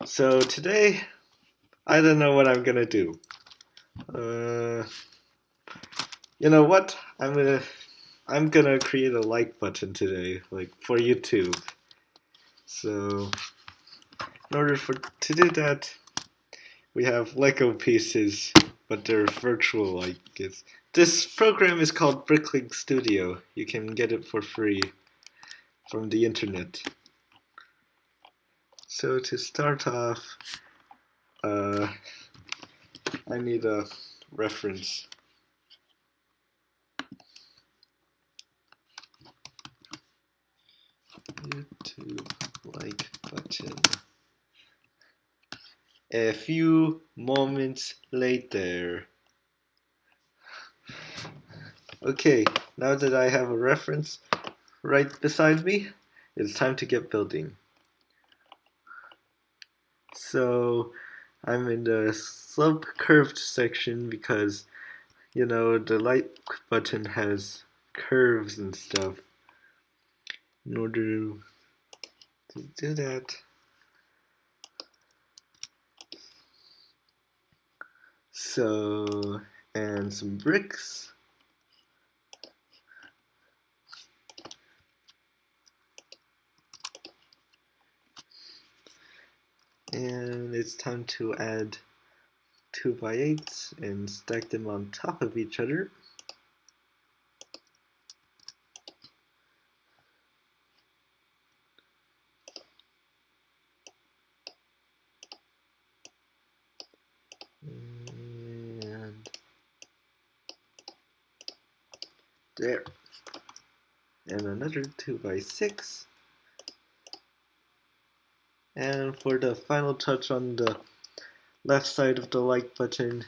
So today, I don't know what I'm gonna do. Uh, you know what? I'm gonna create a like button today, like for YouTube. So in order to do that, we have Lego pieces, but they're virtual, I guess. This program is called Bricklink Studio. You can get it for free from the internet. So to start off, uh, I need a reference. YouTube like button. A few moments later. Okay, now that I have a reference right beside me, it's time to get building. So I'm in the slope curved section because, the like button has curves and stuff. In order to do that, and some bricks. And it's time to add 2x8s and stack them on top of each other. And there. And another 2x6. And for the final touch on the left side of the like button,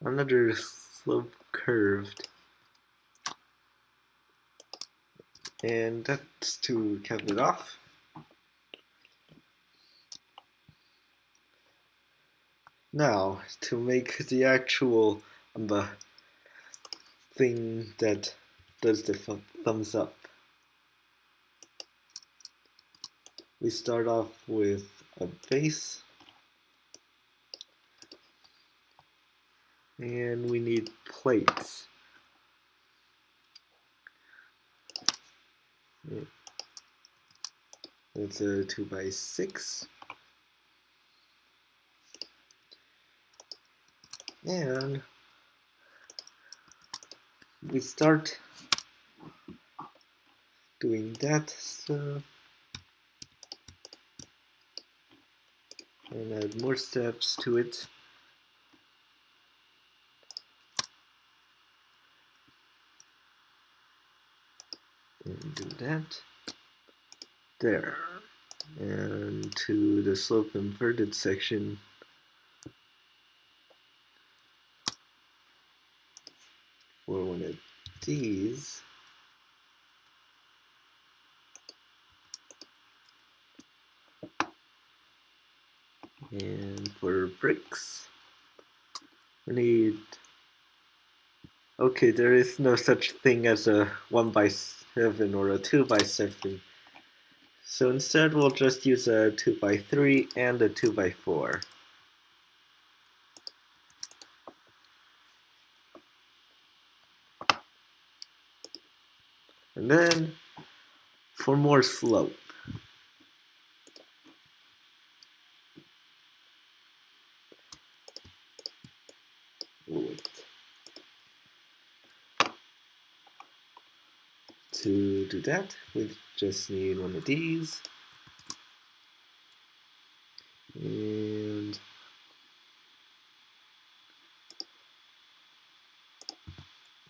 another slope curved. And that's to cap it off. Now, to make the actual thing that does the thumbs up, we start off with a base, and we need plates. That's a 2x6. And we start doing that stuff and add more steps to it. And do that. There. And to the slope inverted section, for one of these. And for bricks, we need. Okay, there is no such thing as a 1x7 or a 2x7. So instead, we'll just use a 2x3 and a 2x4. And then, for more slope, to do that, we just need one of these. And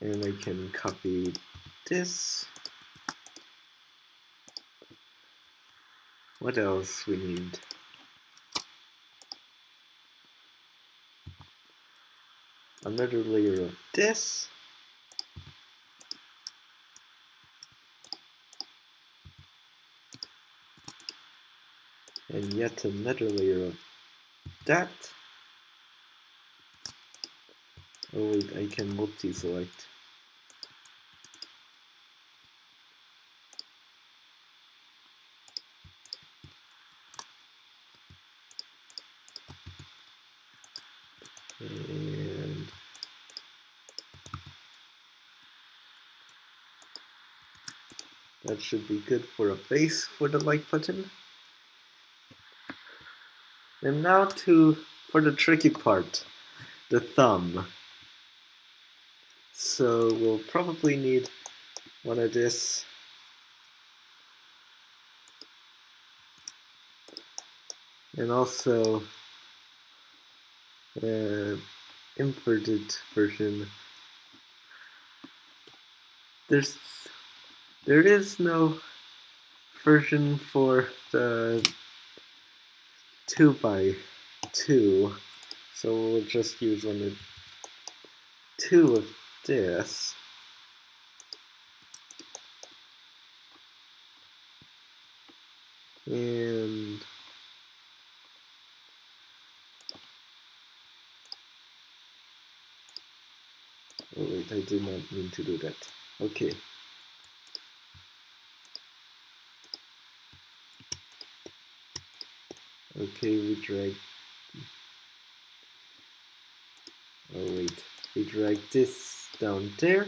I can copy this. What else we need? Another layer of this. And yet another layer of that. Oh wait, I can multi-select. That should be good for a base for the like button. And now for the tricky part, the thumb. So we'll probably need one of this. And also inverted version. There is no version for the 2x2, so we'll just use one of two of this. And oh wait, I did not mean to do that. Okay. Okay, we drag. Oh wait, we drag this down there,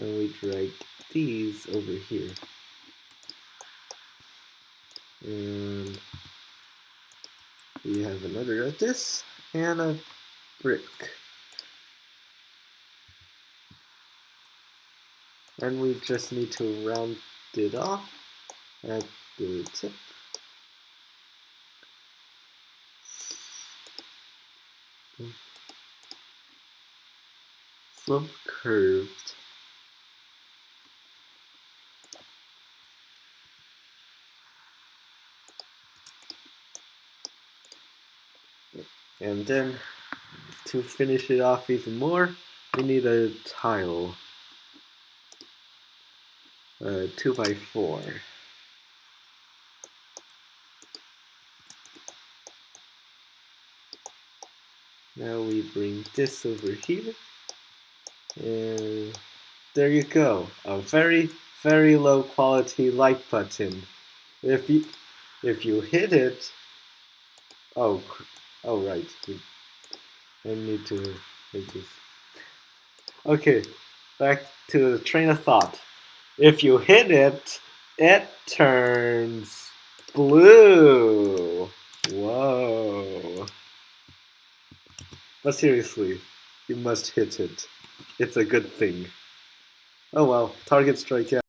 and we drag these over here. And we have another of this, and a brick. And we just need to round it off at the tip. Slope curved. And then to finish it off even more, we need a tile. 2x4. Now we bring this over here, and there you go, a very, very low quality like button. If you hit it, oh right, I need to make this. Okay, back to the train of thought. If you hit it, it turns blue. Whoa. But seriously, you must hit it. It's a good thing. Oh well, target strike out.